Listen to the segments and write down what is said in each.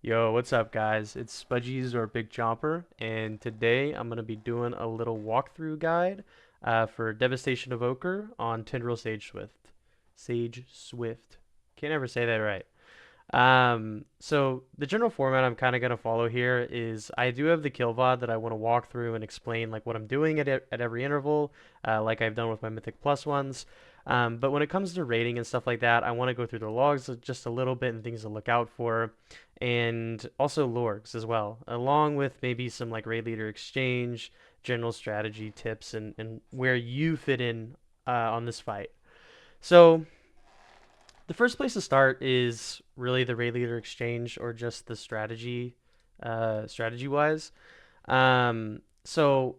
Yo, what's up, guys? It's Spudgies or Big Chomper, and today I'm going to be doing a little walkthrough guide for Devastation Evoker on Tindral Sageswift. Sageswift. Can't ever say that right. So the general format I'm kind of going to follow here is I do have the kill VOD that I want to walk through and explain like what I'm doing at every interval, like I've done with my Mythic Plus ones. But when it comes to rating and stuff like that, I want to go through the logs just a little bit and things to look out for, and also Lorrgs as well, along with maybe some like raid leader exchange, general strategy tips, and where you fit in on this fight. So the first place to start is really the raid leader exchange or just the strategy wise. So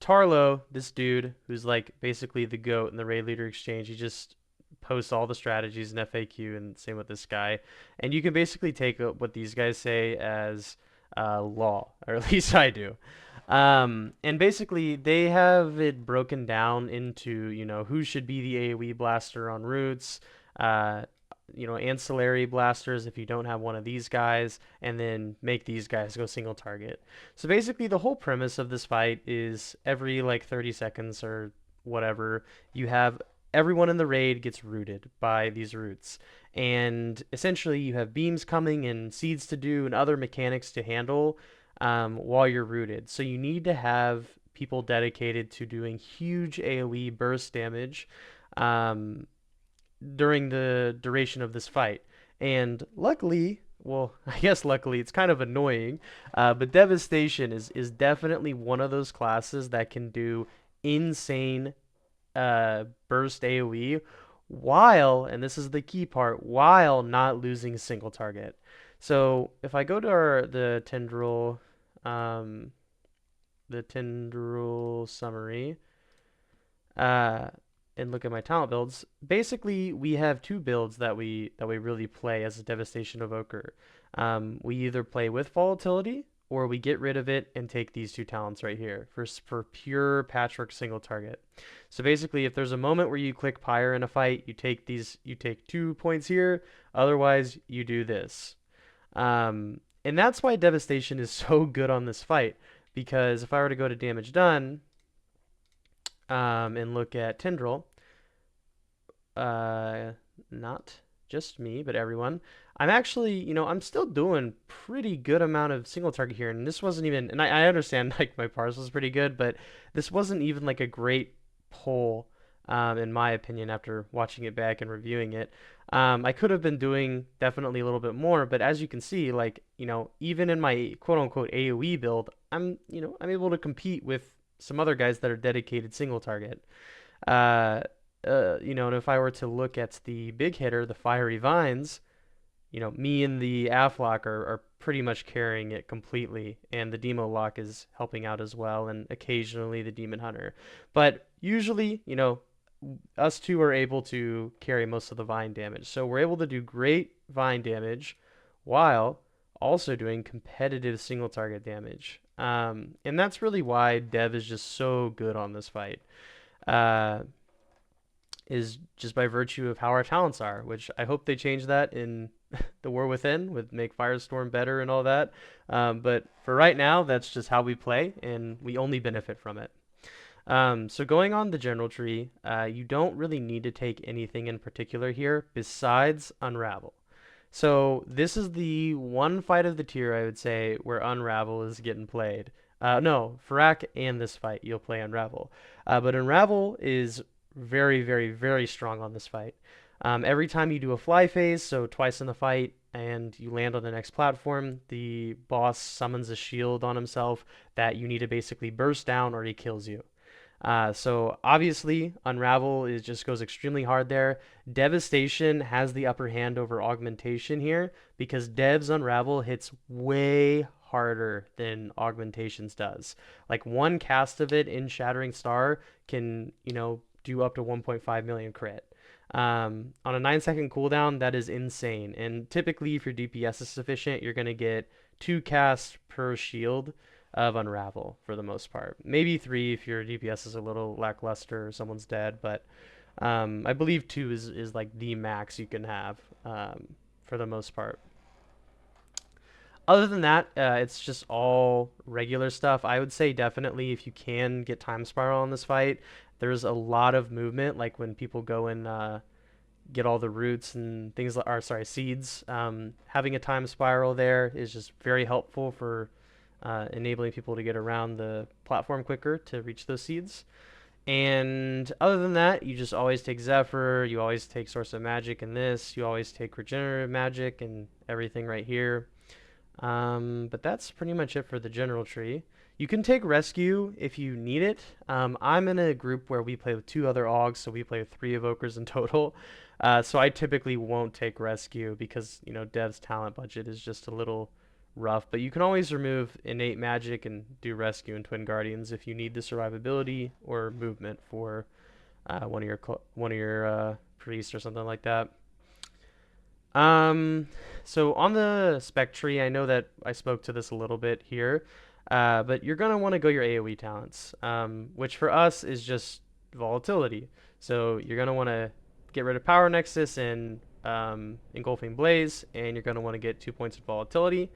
Tarlo, this dude who's like basically the goat in the raid leader exchange, he just posts all the strategies in FAQ, and same with this guy. And you can basically take what these guys say as law, or at least I do. And basically, they have it broken down into, who should be the AoE blaster on routes, uh, ancillary blasters if you don't have one of these guys, and then make these guys go single target. So basically, the whole premise of this fight is every like 30 seconds or whatever, you have everyone in the raid gets rooted by these roots. And essentially, you have beams coming and seeds to do and other mechanics to handle while you're rooted. So you need to have people dedicated to doing huge AoE burst damage um, during the duration of this fight. And luckily, well, I guess luckily, it's kind of annoying, but Devastation is definitely one of those classes that can do insane burst AoE while, and this is the key part, while not losing a single target. So if I go to um, the Tindral summary, uh, and look at my talent builds, basically we have two builds that we really play as a Devastation Evoker. We either play with volatility or we get rid of it and take these two talents right here for pure patchwork single target. So basically, if there's a moment where you click Pyre in a fight, you take 2 points here. Otherwise, you do this. And that's why Devastation is so good on this fight, because if I were to go to damage done and look at Tindral, not just me, but everyone, I'm actually, I'm still doing pretty good amount of single target here. And this wasn't even, and I understand like my parse was pretty good, but this wasn't even like a great pull, in my opinion, after watching it back and reviewing it. I could have been doing definitely a little bit more, but as you can see, like, even in my quote unquote AoE build, I'm able to compete with some other guys that are dedicated single target. Uh, and if I were to look at the big hitter, the Fiery Vines, me and the Aflock are pretty much carrying it completely, and the Demo Lock is helping out as well, and occasionally the Demon Hunter. But usually, us two are able to carry most of the Vine damage. So we're able to do great Vine damage while also doing competitive single target damage. And that's really why Dev is just so good on this fight. Uh, is just by virtue of how our talents are, which I hope they change that in the War Within with make Firestorm better and all that. But for right now, that's just how we play, and we only benefit from it. So going on the general tree, you don't really need to take anything in particular here besides Unravel. So this is the one fight of the tier, I would say, where Unravel is getting played. No, Farak and this fight, you'll play Unravel. But Unravel is very, very, very strong on this fight. Every time you do a fly phase, so twice in the fight, and you land on the next platform, the boss summons a shield on himself that you need to basically burst down or he kills you. So obviously, Unravel just goes extremely hard there. Devastation has the upper hand over Augmentation here because Dev's Unravel hits way harder than Augmentation's does. Like one cast of it in Shattering Star can, do up to 1.5 million crit. On a 9-second cooldown, that is insane. And typically, if your DPS is sufficient, you're going to get 2 casts per shield of Unravel for the most part. Maybe 3 if your DPS is a little lackluster or someone's dead, but I believe 2 is like the max you can have for the most part. Other than that, it's just all regular stuff. I would say definitely if you can get Time Spiral in this fight, there's a lot of movement, like when people go and get all the roots and things like, or sorry, seeds. Having a Time Spiral there is just very helpful for enabling people to get around the platform quicker to reach those seeds. And other than that, you just always take Zephyr, you always take Source of Magic in this, you always take Regenerative Magic and everything right here. But that's pretty much it for the general tree. You can take Rescue if you need it. I'm in a group where we play with 2 other Augs, so we play with 3 Evokers in total. So I typically won't take Rescue because, Dev's talent budget is just a little rough. But you can always remove Innate Magic and do Rescue and Twin Guardians if you need the survivability or movement for one of your priests or something like that. So on the spec tree, I know that I spoke to this a little bit here, but you're going to want to go your AoE talents, which for us is just volatility. So you're going to want to get rid of Power Nexus and Engulfing Blaze, and you're going to want to get 2 points of volatility.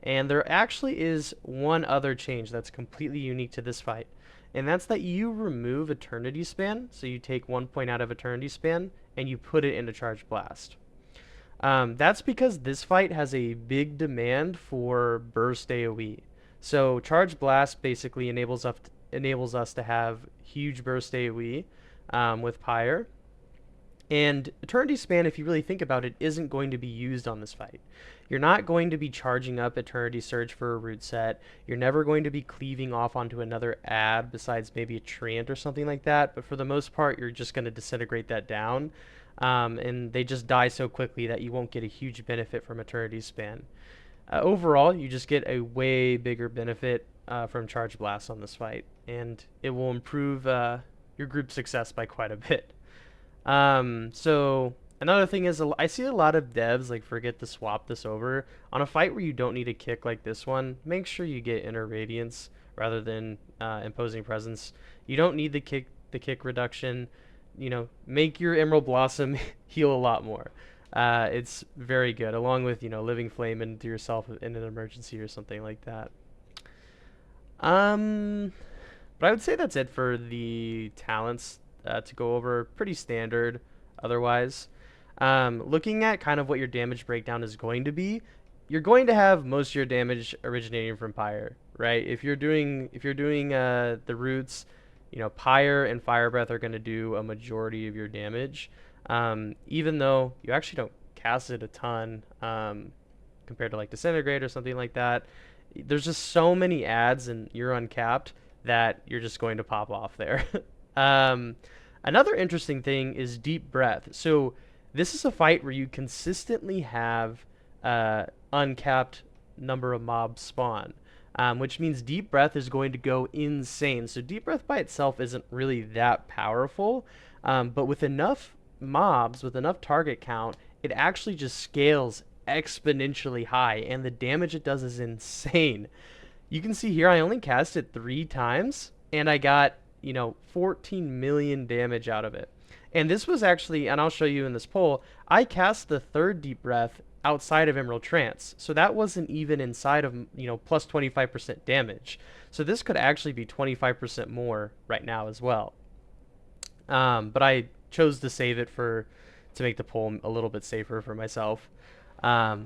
And there actually is one other change that's completely unique to this fight, and that's that you remove Eternity Span. So you take 1 point out of Eternity Span, and you put it into Charge Blast. That's because this fight has a big demand for burst AoE. So Charge Blast basically enables us to have huge burst AoE with Pyre. And Eternity Span, if you really think about it, isn't going to be used on this fight. You're not going to be charging up Eternity Surge for a root set. You're never going to be cleaving off onto another ad besides maybe a Treant or something like that. But for the most part, you're just going to disintegrate that down. And they just die so quickly that you won't get a huge benefit from Eternity Span. Overall, you just get a way bigger benefit from Charge Blast on this fight, and it will improve your group success by quite a bit. So another thing is, I see a lot of devs forget to swap this over. On a fight where you don't need a kick like this one, make sure you get Inner Radiance rather than Imposing Presence. You don't need the kick reduction. Make your Emerald Blossom heal a lot more. It's very good, along with, Living Flame into yourself in an emergency or something like that. But I would say that's it for the talents to go over. Pretty standard otherwise. Looking at kind of what your damage breakdown is going to be, you're going to have most of your damage originating from Pyre, right? If you're doing the roots, Pyre and Fire Breath are going to do a majority of your damage, even though you actually don't cast it a ton compared to Disintegrate or something like that. There's just so many ads and you're uncapped that you're just going to pop off there. Another interesting thing is Deep Breath. So this is a fight where you consistently have uncapped number of mobs spawn. Which means Deep Breath is going to go insane. So Deep Breath by itself isn't really that powerful, but with enough mobs, with enough target count, it actually just scales exponentially high, and the damage it does is insane. You can see here I only cast it 3 times, and I got 14 million damage out of it. And this was actually, and I'll show you in this poll, I cast the 3rd Deep Breath outside of Emerald Trance, so that wasn't even inside of plus 25% damage. So this could actually be 25% more right now as well. But I chose to save it to make the poll a little bit safer for myself,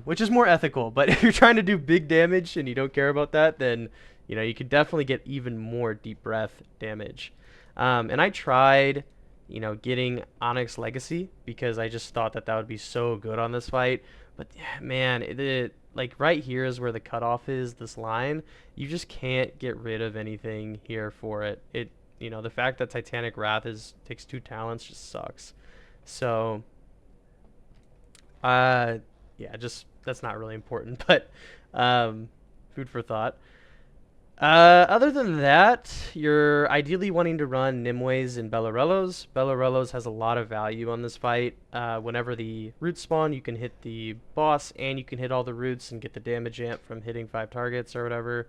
which is more ethical. But if you're trying to do big damage and you don't care about that, then you could definitely get even more Deep Breath damage. And I tried getting Onyx Legacy because I just thought that would be so good on this fight. But man, it right here is where the cutoff is, this line. You just can't get rid of anything here for it. The fact that Titanic Wrath takes 2 talents just sucks. So yeah, just that's not really important, but food for thought. Other than that, you're ideally wanting to run Nimways and Bellarellos. Bellarellos has a lot of value on this fight. Whenever the roots spawn, you can hit the boss and you can hit all the roots and get the damage amp from hitting 5 targets or whatever.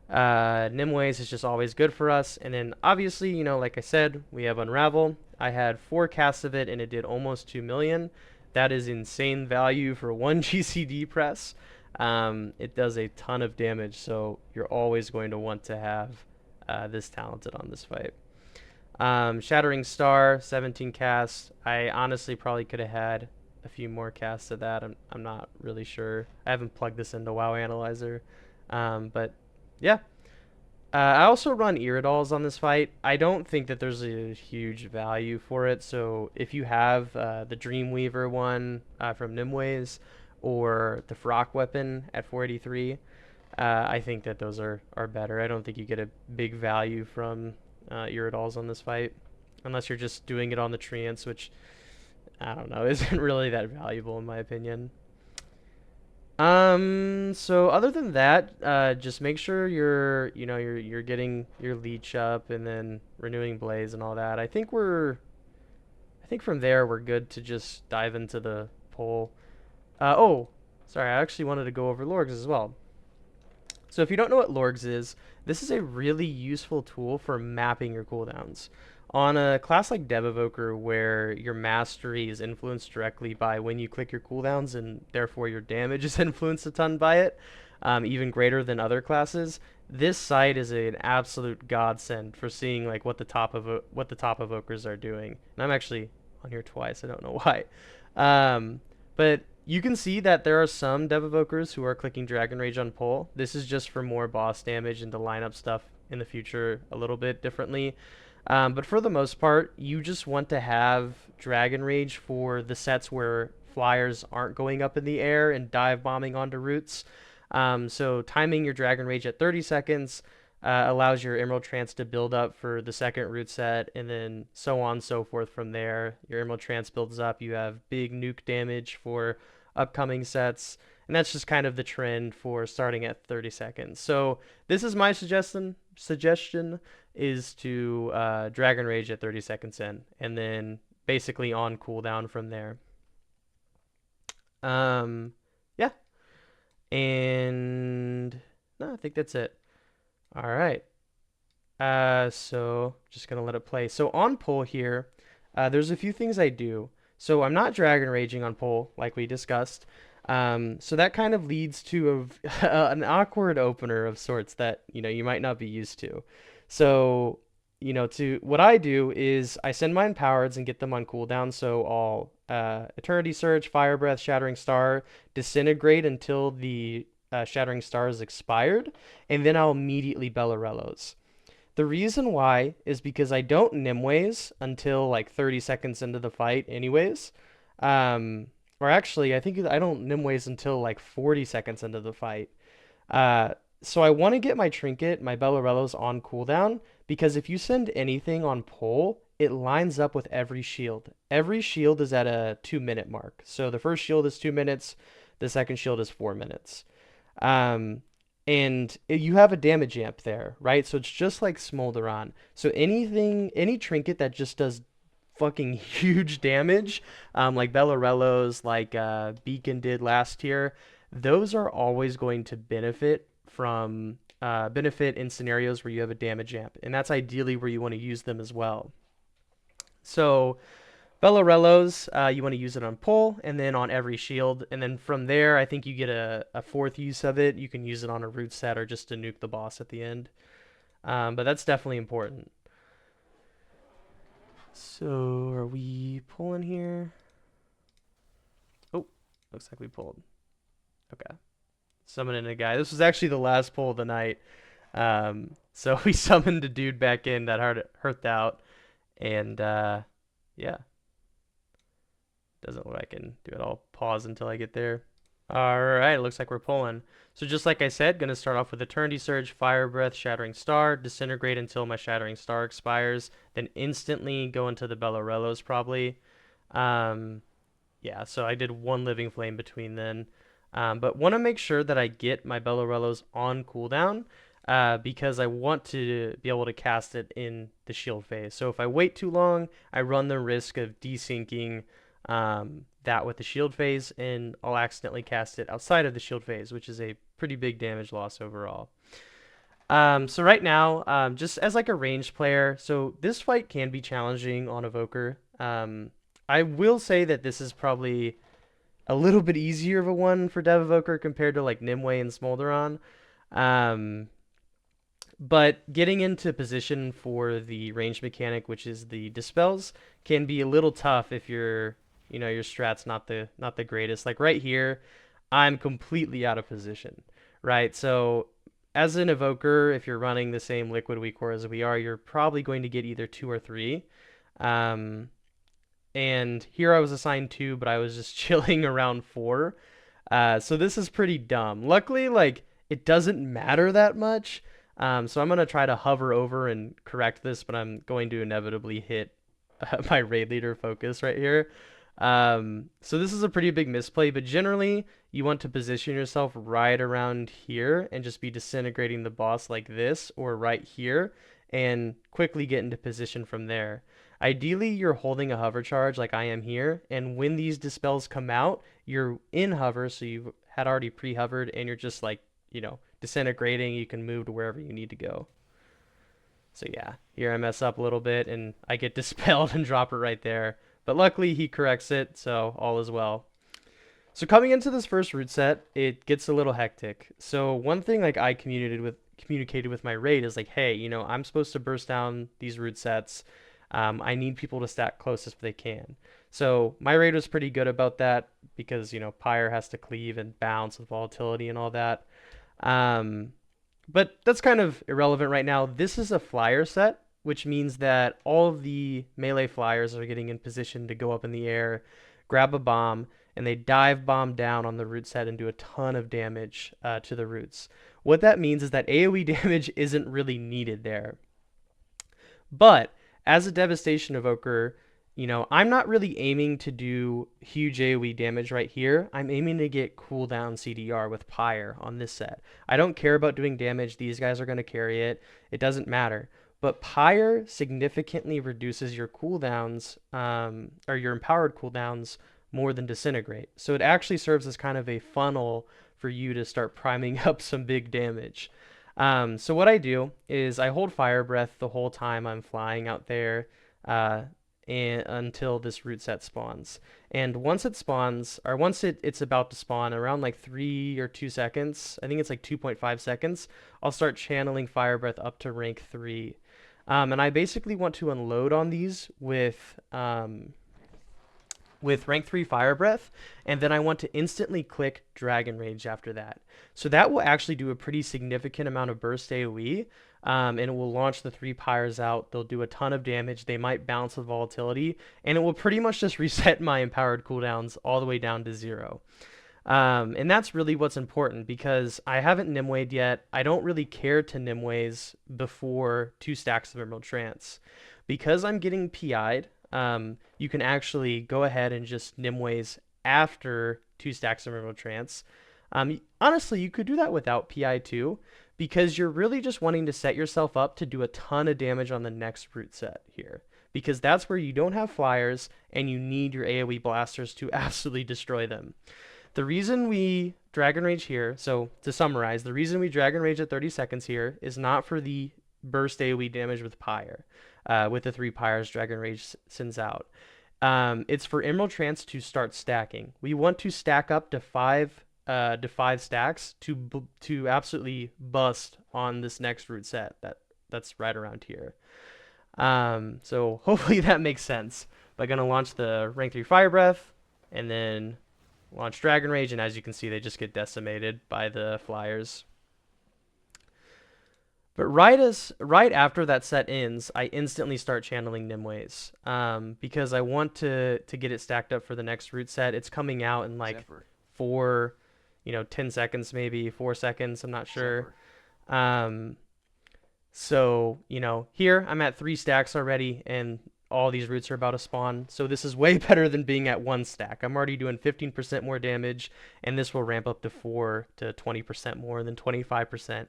Nimways is just always good for us. And then obviously, like I said, we have Unravel. I had 4 casts of it and it did almost 2 million. That is insane value for 1 GCD press. It does a ton of damage, so you're always going to want to have this talented on this fight. Shattering Star, 17 casts. I honestly probably could have had a few more casts of that. I'm not really sure. I haven't plugged this into WoW Analyzer. But yeah. I also run Iridals on this fight. I don't think that there's a huge value for it. So if you have the Dreamweaver one from Nimways or the Frock weapon at 483, I think that those are better. I don't think you get a big value from Iridals on this fight, unless you're just doing it on the Treants, which I don't know, isn't really that valuable in my opinion. So other than that, just make sure you're getting your leech up and then renewing blaze and all that. I think from there we're good to just dive into the poll. Oh, sorry, I actually wanted to go over Lorrgs as well. So if you don't know what Lorrgs is, this is a really useful tool for mapping your cooldowns. On a class like Evoker, where your mastery is influenced directly by when you click your cooldowns, and therefore your damage is influenced a ton by it, even greater than other classes, this site is an absolute godsend for seeing like what the top evokers are doing. And I'm actually on here twice. I don't know why, but you can see that there are some Dev Evokers who are clicking Dragon Rage on pull. This is just for more boss damage and to line up stuff in the future a little bit differently. But for the most part, you just want to have Dragon Rage for the sets where flyers aren't going up in the air and dive bombing onto roots. So timing your Dragon Rage at 30 seconds allows your Emerald Trance to build up for the second root set, and then so on and so forth from there. Your Emerald Trance builds up, you have big nuke damage for upcoming sets, and that's just kind of the trend for starting at 30 seconds. So this is my suggestion is to Dragon Rage at 30 seconds in, and then basically on cooldown from there. Yeah, and no, I think that's it. All right. So just gonna let it play. So on pull here, there's a few things I do. So I'm not Dragon Raging on pull like we discussed. So that kind of leads to an awkward opener of sorts that you might not be used to. So to what I do is I send my Empowereds and get them on cooldown. So I'll Eternity Surge, Fire Breath, Shattering Star, Disintegrate until the Shattering Star is expired, and then I'll immediately Bellarellos. The reason why is because I don't Nimways until like 30 seconds into the fight anyways. Or actually, I think I don't Nimways until like 40 seconds into the fight. So I want to get my Trinket, my Bellarellos on cooldown, because if you send anything on pull, it lines up with every shield. Every shield is at a 2-minute mark. So the first shield is 2 minutes, the second shield is 4 minutes. And you have a damage amp there, right? So it's just like Smolderon. So any trinket that just does fucking huge damage, like Bellarellos, like Beacon did last year, those are always going to benefit in scenarios where you have a damage amp, and that's ideally where you want to use them as well. So Bellarellos, you want to use it on pull and then on every shield. And then from there, I think you get a fourth use of it. You can use it on a root set or just to nuke the boss at the end. But that's definitely important. So are we pulling here? Oh, looks like we pulled. Okay. Summoning a guy. This was actually the last pull of the night. So we summoned a dude back in that hurt out. And yeah. Doesn't look like I can do it. I'll pause until I get there. Alright, it looks like we're pulling. So just like I said, going to start off with Eternity Surge, Fire Breath, Shattering Star, Disintegrate until my Shattering Star expires, then instantly go into the Bellarellos probably. Yeah, so I did one Living Flame between then. But want to make sure that I get my Bellarellos on cooldown because I want to be able to cast it in the shield phase. So if I wait too long, I run the risk of desyncing that with the shield phase, and I'll accidentally cast it outside of the shield phase, which is a pretty big damage loss overall. So right now, just as like a ranged player, so this fight can be challenging on Evoker. I will say that this is probably a little bit easier of a one for Dev Evoker compared to like Nimue and Smolderon. Um, but getting into position for the range mechanic, which is the dispels, can be a little tough if your strat's not the greatest. Like right here, I'm completely out of position, right? So as an evoker, if you're running the same liquid weak core as we are, you're probably going to get either two or three. Um, and here I was assigned two, but I was just chilling around four. So this is pretty dumb. Luckily, like it doesn't matter that much. So I'm gonna try to hover over and correct this, but I'm going to inevitably hit my raid leader focus right here. So this is a pretty big misplay, but generally you want to position yourself right around here and just be disintegrating the boss like this or right here and quickly get into position from there. Ideally, you're holding a hover charge like I am here, and when these dispels come out, you're in hover, so you had already pre-hovered, and you're just like, disintegrating. You can move to wherever you need to go. So yeah, here I mess up a little bit, and I get dispelled and drop it right there. But luckily, he corrects it, so all is well. So coming into this first root set, it gets a little hectic. So one thing like I communicated with my raid is like, hey, I'm supposed to burst down these root sets. I need people to stack closest if they can. So my raid was pretty good about that because, Pyre has to cleave and bounce with volatility and all that. But that's kind of irrelevant right now. This is a flyer set, which means that all of the melee flyers are getting in position to go up in the air, grab a bomb, and they dive bomb down on the root set and do a ton of damage to the roots. What that means is that AoE damage isn't really needed there. But as a Devastation Evoker, I'm not really aiming to do huge AoE damage right here. I'm aiming to get cooldown CDR with Pyre on this set. I don't care about doing damage. These guys are going to carry it. It doesn't matter. But Pyre significantly reduces your cooldowns, or your empowered cooldowns, more than Disintegrate. So it actually serves as kind of a funnel for you to start priming up some big damage. So what I do is I hold Fire Breath the whole time I'm flying out there until this root set spawns. And once it spawns, or once it's about to spawn, around like 3 or 2 seconds, I think it's like 2.5 seconds, I'll start channeling Fire Breath up to rank 3. And I basically want to unload on these with rank 3 Fire Breath, and then I want to instantly click Dragon Rage after that. So that will actually do a pretty significant amount of burst AoE, and it will launch the 3 pyres out. They'll do a ton of damage. They might bounce with volatility, and it will pretty much just reset my empowered cooldowns all the way down to 0. And that's really what's important because I haven't Nimwayed yet. I don't really care to Nimways before 2 stacks of Emerald Trance. Because I'm getting PI'd, you can actually go ahead and just Nimways after 2 stacks of Emerald Trance. Honestly, you could do that without PI too, because you're really just wanting to set yourself up to do a ton of damage on the next root set here. Because that's where you don't have flyers and you need your AoE blasters to absolutely destroy them. The reason we Dragon Rage here, so to summarize, the reason we Dragon Rage at 30 seconds here is not for the burst AoE damage with Pyre. With the 3 pyres Dragon Rage sends out. It's for Emerald Trance to start stacking. We want to stack up to 5 stacks to absolutely bust on this next root set that's right around here. So hopefully that makes sense. But I'm gonna launch the rank 3 Fire Breath and then launch Dragon Rage, and as you can see, they just get decimated by the flyers. But right after that set ends, I instantly start channeling Nimways, because I want to get it stacked up for the next root set. It's coming out in like 10 seconds, maybe 4 seconds. I'm not sure. So here I'm at 3 stacks already, and all these roots are about to spawn. So this is way better than being at 1 stack. I'm already doing 15% more damage, and this will ramp up to 4 to 20% more, and then 25%.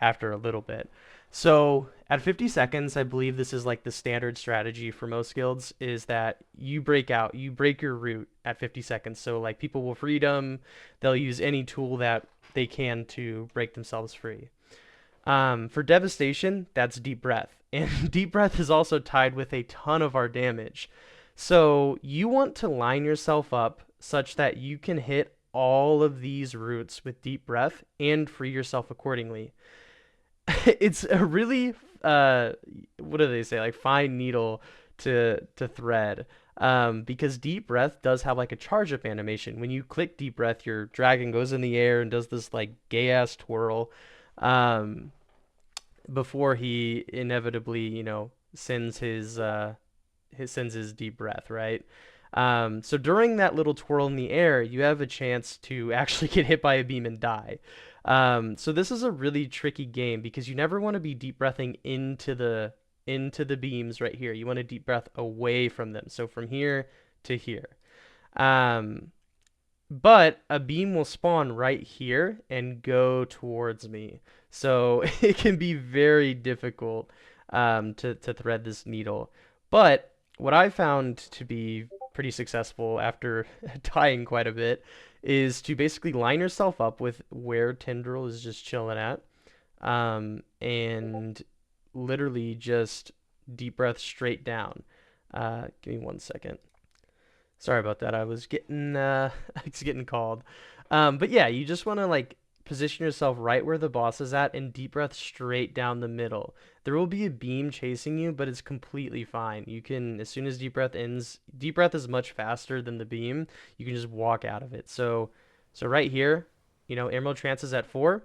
After a little bit. So at 50 seconds, I believe this is like the standard strategy for most guilds, is that you break your root at 50 seconds. So like people will freedom, they'll use any tool that they can to break themselves free. For Devastation, that's Deep Breath. And Deep Breath is also tied with a ton of our damage. So you want to line yourself up such that you can hit all of these roots with deep breath and free yourself accordingly. It's a really what do they say, like fine needle to thread, because deep breath does have like a charge up animation. When you click deep breath, your dragon goes in the air and does this like gay ass twirl, um, before he inevitably, sends his deep breath, right? So during that little twirl in the air, you have a chance to actually get hit by a beam and die. So this is a really tricky game because you never want to be deep breathing into the beams right here. You want to deep breath away from them. So from here to here. Um, but a beam will spawn right here and go towards me. So it can be very difficult, to thread this needle. But what I found to be pretty successful after dying quite a bit is to basically line yourself up with where Tindral is just chilling at, and literally just deep breath straight down. Give me 1 second. Sorry about that. I was getting I was getting called. But yeah, you just want to like position yourself right where the boss is at and deep breath straight down the middle. There will be a beam chasing you, but it's completely fine. You can, as soon as deep breath ends, deep breath is much faster than the beam. You can just walk out of it. So right here, Emerald Trance is at 4,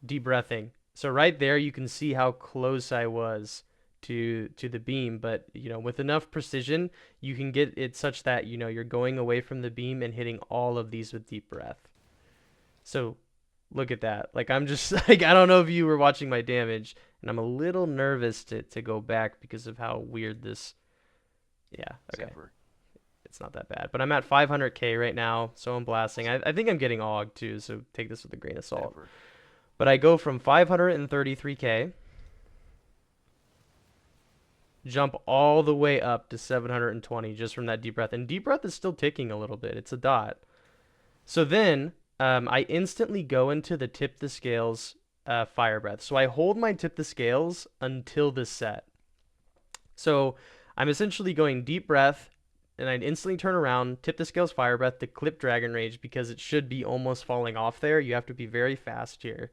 deep breathing. So right there, you can see how close I was to the beam, but with enough precision, you can get it such that you're going away from the beam and hitting all of these with deep breath. So look at that. Like I'm just like, I don't know if you were watching my damage, and I'm a little nervous to go back because of how weird this. Yeah, okay. It's not that bad, but I'm at 500k right now, so I'm blasting. I think I'm getting AUG too, so take this with a grain of salt. But I go from 533k, jump all the way up to 720 just from that deep breath. And deep breath is still ticking a little bit. It's a dot. So then I instantly go into the tip the scales fire breath. So I hold my tip the scales until this set. So I'm essentially going deep breath, and I'd instantly turn around, tip the scales fire breath to clip Dragon Rage because it should be almost falling off there. You have to be very fast here.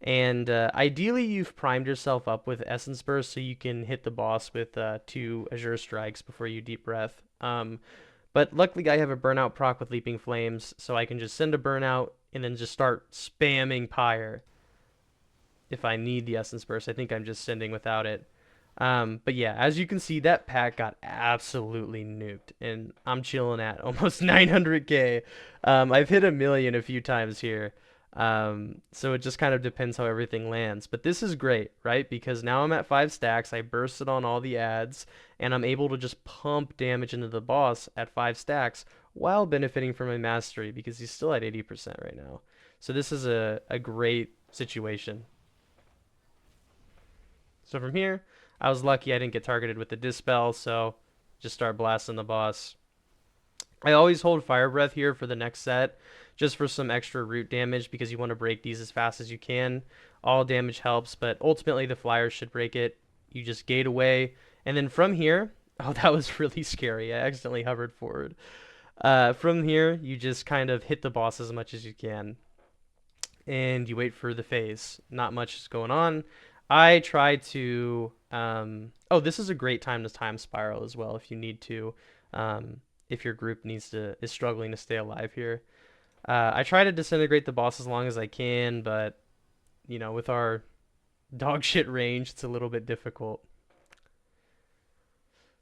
And ideally, you've primed yourself up with Essence Burst so you can hit the boss with 2 Azure Strikes before you deep breath. But luckily, I have a Burnout proc with Leaping Flames, so I can just send a Burnout and then just start spamming Pyre if I need the Essence Burst. I think I'm just sending without it. But yeah, as you can see, that pack got absolutely nuked, and I'm chilling at almost 900k. I've hit 1 million a few times here. So it just kind of depends how everything lands. But this is great, right? Because now I'm at 5 stacks, I bursted on all the ads, and I'm able to just pump damage into the boss at 5 stacks while benefiting from my mastery because he's still at 80% right now. So this is a great situation. So from here, I was lucky I didn't get targeted with the Dispel, so just start blasting the boss. I always hold Fire Breath here for the next set, just for some extra root damage because you want to break these as fast as you can. All damage helps, but ultimately the Flyers should break it. You just gate away, and then from here, oh, that was really scary. I accidentally hovered forward. From here, you just kind of hit the boss as much as you can, and you wait for the phase. Not much is going on. I try to... oh, this is a great time to time spiral as well if you need to. If your group is struggling to stay alive here. I try to disintegrate the boss as long as I can, but with our dog shit range, it's a little bit difficult.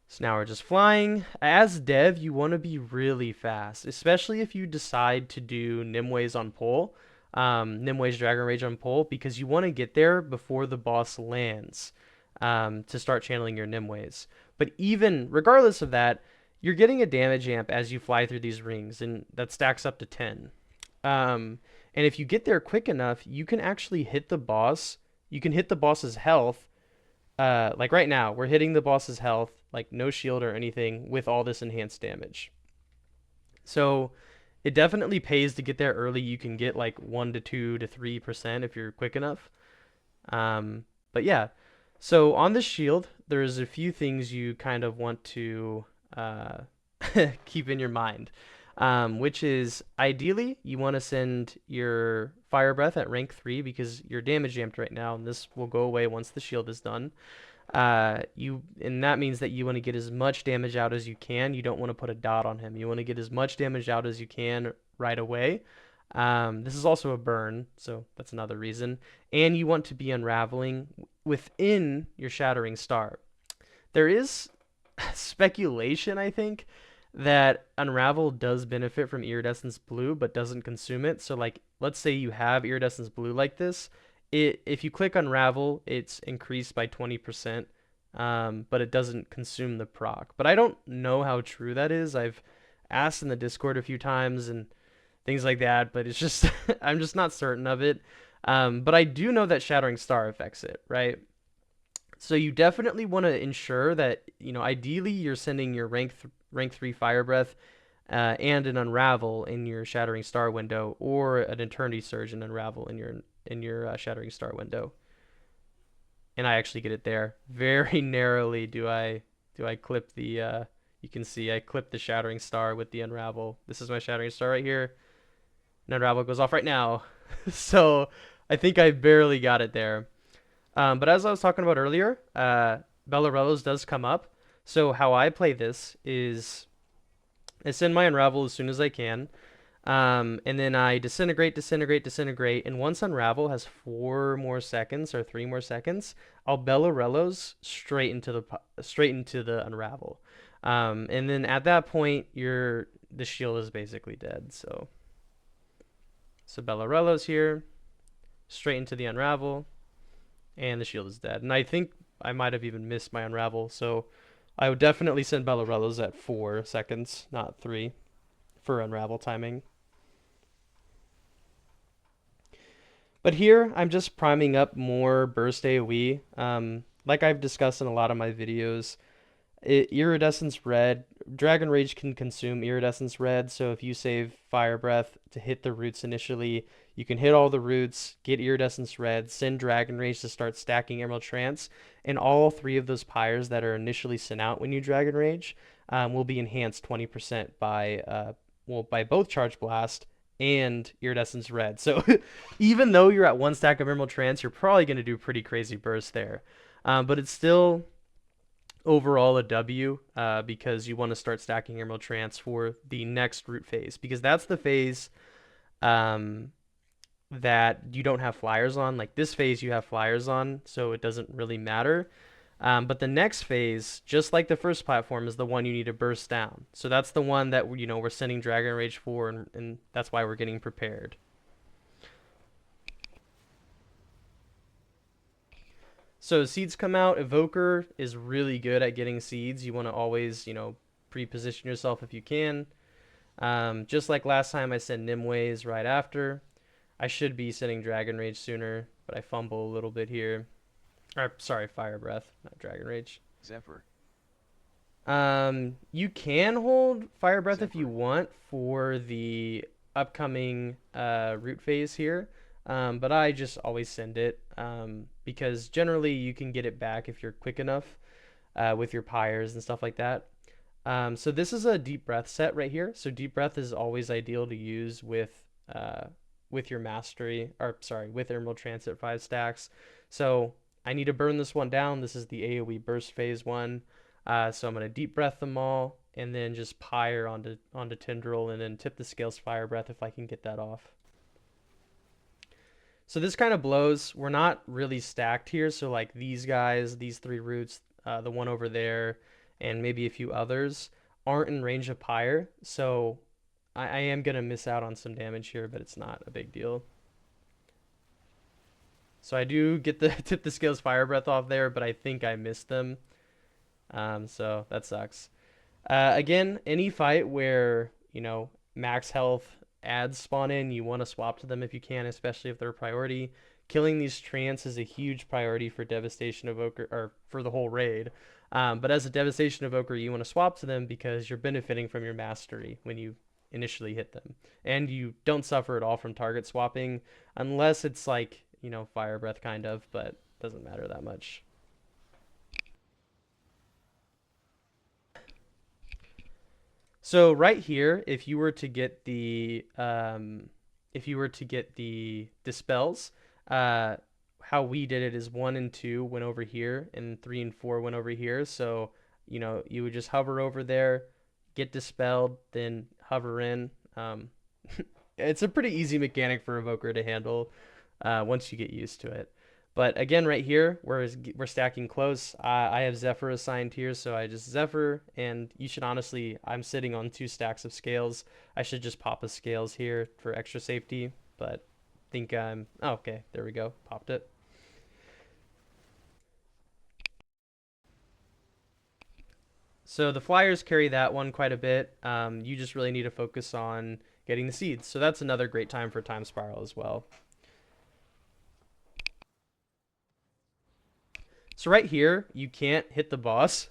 So now we're just flying. As Dev, you want to be really fast, especially if you decide to do Nimwe's on pole, Nimwe's Dragon Rage on pole, because you want to get there before the boss lands, to start channeling your Nimwe's. But even regardless of that, you're getting a damage amp as you fly through these rings, and that stacks up to 10. And if you get there quick enough, you can actually hit the boss. You can hit the boss's health. Like right now, we're hitting the boss's health, like no shield or anything, with all this enhanced damage. So it definitely pays to get there early. You can get like 1 to 2 to 3% if you're quick enough. But yeah, so on the shield, there's a few things you kind of want to keep in your mind. which is ideally you want to send your Fire Breath at rank 3 because you're damage amped right now, and this will go away once the shield is done. And that means that you want to get as much damage out as you can. You don't want to put a dot on him. You want to get as much damage out as you can right away. This is also a burn, so that's another reason. And you want to be unraveling within your Shattering Star. There is speculation, I think, that Unravel does benefit from Iridescence Blue, but doesn't consume it. So, like, let's say you have Iridescence Blue like this. If you click Unravel, it's increased by 20%, but it doesn't consume the proc. But I don't know how true that is. I've asked in the Discord a few times and things like that, but it's just I'm just not certain of it. But I do know that Shattering Star affects it, right? So you definitely want to ensure that, ideally you're sending your rank 3 Fire Breath and an Unravel in your Shattering Star window, or an Eternity Surge and Unravel in your Shattering Star window. And I actually get it there. Very narrowly do I clip the you can see I clip the Shattering Star with the Unravel. This is my Shattering Star right here. And Unravel goes off right now. So I think I barely got it there. But as I was talking about earlier, Bellarellos does come up. So how I play this is I send my Unravel as soon as I can. And then I disintegrate, and once Unravel has 4 more seconds or 3 more seconds, I'll Bellarellos straight into the Unravel. And then at that point, the shield is basically dead. So Bellarellos here, straight into the Unravel, and the shield is dead. And I think I might have even missed my Unravel, so I would definitely send Bellarellos at 4 seconds, not 3, for Unravel timing. But here, I'm just priming up more burst AoE. Like I've discussed in a lot of my videos, Iridescence Red, Dragon Rage can consume Iridescence Red, so if you save Fire Breath to hit the roots initially, you can hit all the roots, get Iridescence Red, send Dragon Rage to start stacking Emerald Trance, and all 3 of those pyres that are initially sent out when you Dragon Rage will be enhanced 20% by both Charge Blast and Iridescence Red. So even though you're at 1 stack of Emerald Trance, you're probably going to do pretty crazy burst there. But it's still overall a W because you want to start stacking Emerald Trance for the next root phase, because that's the phase that you don't have flyers on. Like this phase you have flyers on, so it doesn't really matter. But the next phase, just like the first platform, is the one you need to burst down. So that's the one that we're sending Dragon Rage for, and that's why we're getting prepared. So seeds come out. Evoker is really good at getting seeds. You want to always, pre-position yourself if you can. Just like last time, I sent Nimways right after. I should be sending Dragon Rage sooner, but I fumble a little bit here. Or, sorry, Fire Breath, not Dragon Rage. Zephyr. You can hold Fire Breath Zephyr. if you want for the upcoming root phase here. But I just always send it because generally you can get it back if you're quick enough with your pyres and stuff like that. So this is a Deep Breath set right here. So Deep Breath is always ideal to use with your mastery, or sorry, with Emerald Transit 5 stacks. So I need to burn this one down. This is the AoE burst phase one. So I'm going to Deep Breath them all and then just pyre onto Tindral and then tip the Scales Fire Breath if I can get that off. So this kind of blows. We're not really stacked here. So like these guys, these 3 roots, the one over there, and maybe a few others aren't in range of pyre. So I am going to miss out on some damage here, but it's not a big deal. So I do get the tip the Scales Fire Breath off there, but I think I missed them. So that sucks. Again, any fight where, max health ads spawn in, you want to swap to them if you can, especially if they're a priority. Killing these Trance is a huge priority for Devastation Evoker, or for the whole raid. But as a Devastation Evoker, you want to swap to them because you're benefiting from your mastery when you initially hit them. And you don't suffer at all from target swapping, unless it's like, Fire Breath kind of, but doesn't matter that much. So right here, if you were to get the dispels, uh, how we did it is 1 and 2 went over here, and 3 and 4 went over here. So you would just hover over there, get dispelled, then hover in. It's a pretty easy mechanic for Evoker to handle once you get used to it. But again, right here, we're stacking close. I have Zephyr assigned here, so I just Zephyr, and you should honestly, I'm sitting on 2 stacks of scales. I should just pop a scales here for extra safety, but think oh, okay, there we go, popped it. So the flyers carry that one quite a bit. You just really need to focus on getting the seeds. So that's another great time for Time Spiral as well. So right here, you can't hit the boss.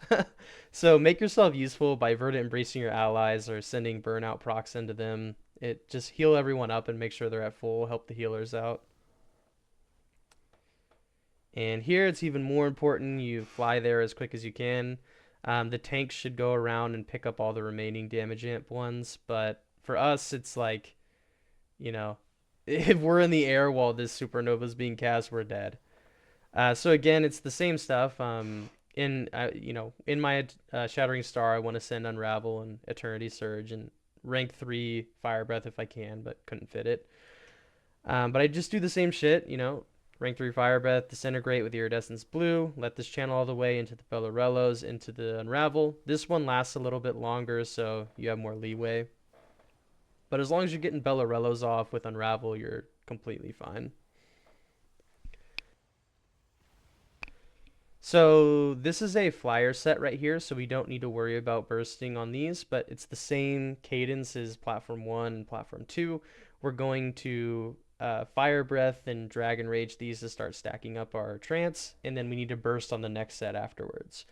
So make yourself useful by Verdant embracing your allies or sending burnout procs into them. It just heal everyone up and make sure they're at full, help the healers out. And here it's even more important you fly there as quick as you can. The tanks should go around and pick up all the remaining damage amp ones, but for us, it's like, you know, if we're in the air while this supernova is being cast, we're dead. So again, it's the same stuff. In my Shattering Star, I want to send Unravel and Eternity Surge and rank 3 Fire Breath if I can, but couldn't fit it. But I just do the same shit, rank 3 Fire Breath, Disintegrate with Iridescence Blue, let this channel all the way into the Bellarellos, into the Unravel. This one lasts a little bit longer, so you have more leeway. But as long as you're getting Bellarellos off with Unravel, you're completely fine. So this is a flyer set right here, so we don't need to worry about bursting on these, but it's the same cadence as Platform 1 and Platform 2. We're going to Fire Breath and Dragon Rage these to start stacking up our trance, and then we need to burst on the next set afterwards.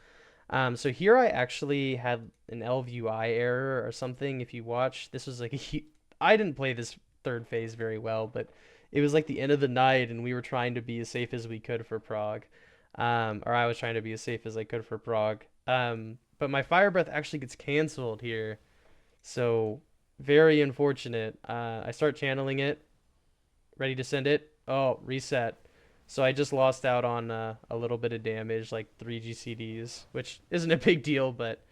So here I actually had an LVUI error or something. If you watch, this was like I didn't play this third phase very well, but it was like the end of the night, and we were trying to be as safe as we could for Prague. Or I was trying to be as safe as I could for Prague. But my Fire Breath actually gets canceled here. So, very unfortunate. I start channeling it, ready to send it. Oh, reset. So I just lost out on a little bit of damage, like 3 GCDs, which isn't a big deal, but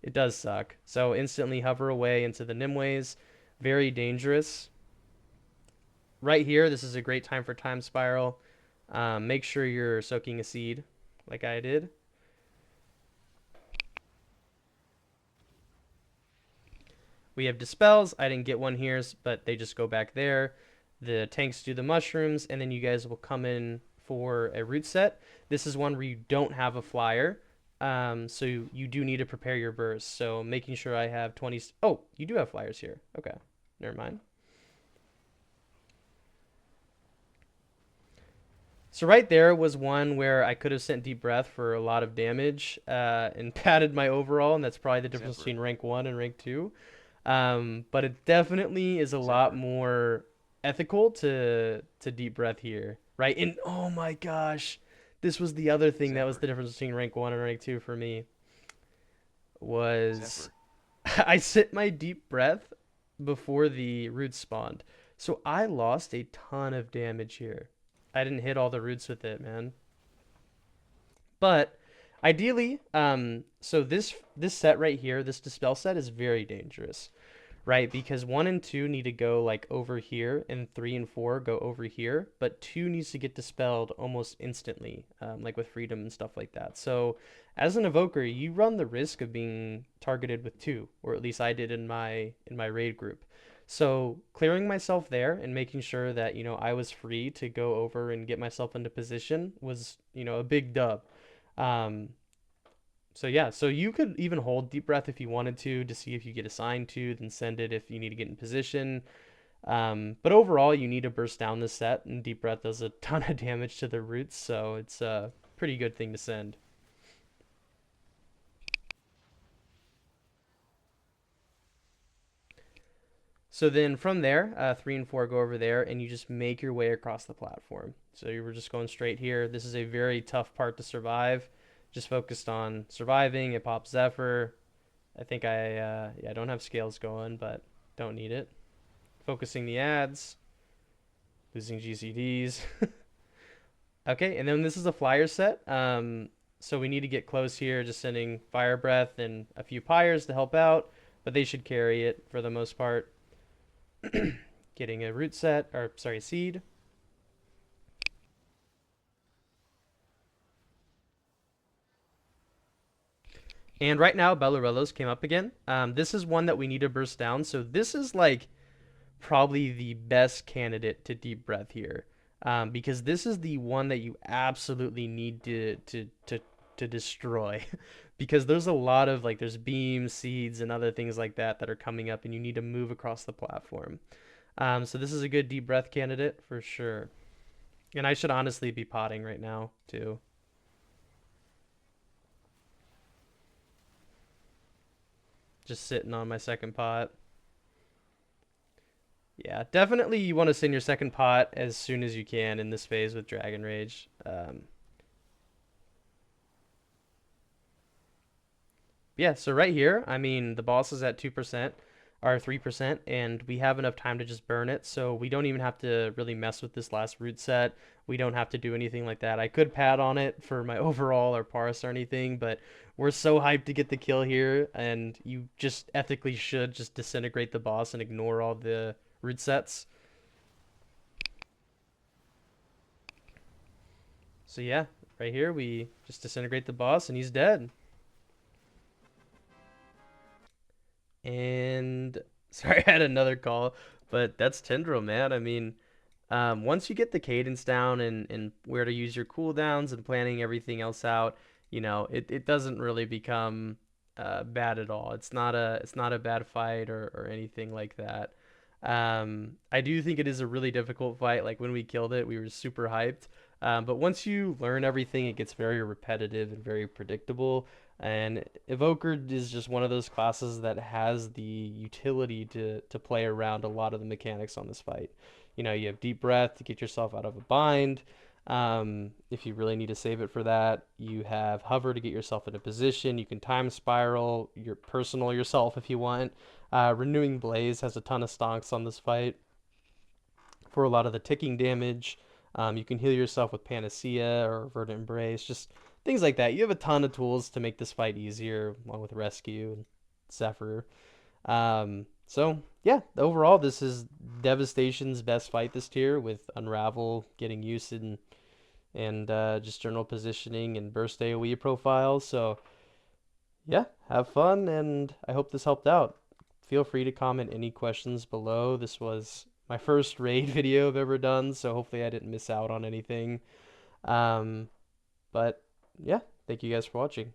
it does suck. So instantly hover away into the Nimways. Very dangerous. Right here, this is a great time for Time Spiral. Make sure you're soaking a seed like I did. We have dispels. I didn't get one here, but they just go back there. The tanks do the mushrooms, and then you guys will come in for a root set. This is one where you don't have a flyer, so you do need to prepare your burst. So making sure I have 20. Oh, you do have flyers here. Okay, never mind. So right there was one where I could have sent Deep Breath for a lot of damage and padded my overall, and that's probably the difference between rank 1 and rank 2. But it definitely is a lot more ethical to Deep Breath here, right? And oh my gosh, this was the other thing that was the difference between rank 1 and rank 2 for me was I sent my Deep Breath before the roots spawned. So I lost a ton of damage here. I didn't hit all the roots with it, man. But ideally, so this set right here, this dispel set is very dangerous, right? Because 1 and 2 need to go like over here, and 3 and 4 go over here, but 2 needs to get dispelled almost instantly, like with freedom and stuff like that. So as an evoker, you run the risk of being targeted with 2, or at least I did in my raid group. So clearing myself there and making sure that, I was free to go over and get myself into position was, a big dub. So yeah, so you could even hold Deep Breath if you wanted to see if you get assigned to, then send it if you need to get in position. But overall, you need to burst down the set, and Deep Breath does a ton of damage to the roots, so it's a pretty good thing to send. So then from there, 3 and 4 go over there, and you just make your way across the platform. So you were just going straight here. This is a very tough part to survive. Just focused on surviving. It pops Zephyr. I think yeah, I don't have scales going, but don't need it. Focusing the ads, losing GCDs. Okay, and then this is a flyer set. So we need to get close here, just sending Fire Breath and a few Pyres to help out, but they should carry it for the most part. Getting a root set, or sorry, seed. And right now, Bellarellos came up again. This is one that we need to burst down. So this is like probably the best candidate to deep breath here, because this is the one that you absolutely need to destroy, because there's a lot of like there's beams, seeds, and other things like that that are coming up, and you need to move across the platform. So this is a good deep breath candidate for sure. And I should honestly be potting right now too. Just sitting on my second pot. Yeah, definitely you want to send your second pot as soon as you can in this phase with Dragon Rage. Yeah, so right here, I mean, the boss is at 2% or 3%, and we have enough time to just burn it, so we don't even have to really mess with this last root set. We don't have to do anything like that. I could pad on it for my overall or parse or anything, but we're so hyped to get the kill here, and you just ethically should just disintegrate the boss and ignore all the root sets. So yeah, right here we just disintegrate the boss and he's dead. And sorry, I had another call, but that's Tindral, man. I mean, once you get the cadence down and where to use your cooldowns and planning everything else out, it doesn't really become bad at all. It's not a bad fight or anything like that. I do think it is a really difficult fight. Like when we killed it, we were super hyped. But once you learn everything, it gets very repetitive and very predictable. And Evoker is just one of those classes that has the utility to play around a lot of the mechanics on this fight. You have Deep Breath to get yourself out of a bind. If you really need to save it for that, you have Hover to get yourself in a position. You can Time Spiral your personal yourself if you want. Renewing Blaze has a ton of stonks on this fight for a lot of the ticking damage. You can heal yourself with Panacea or Verdant Embrace, just things like that. You have a ton of tools to make this fight easier, along with Rescue and Zephyr. So yeah, overall, this is Devastation's best fight this tier, with Unravel getting used and just general positioning and burst AoE profiles. So yeah, have fun, and I hope this helped out. Feel free to comment any questions below. This was my first raid video I've ever done, so hopefully I didn't miss out on anything. Um, but yeah, thank you guys for watching.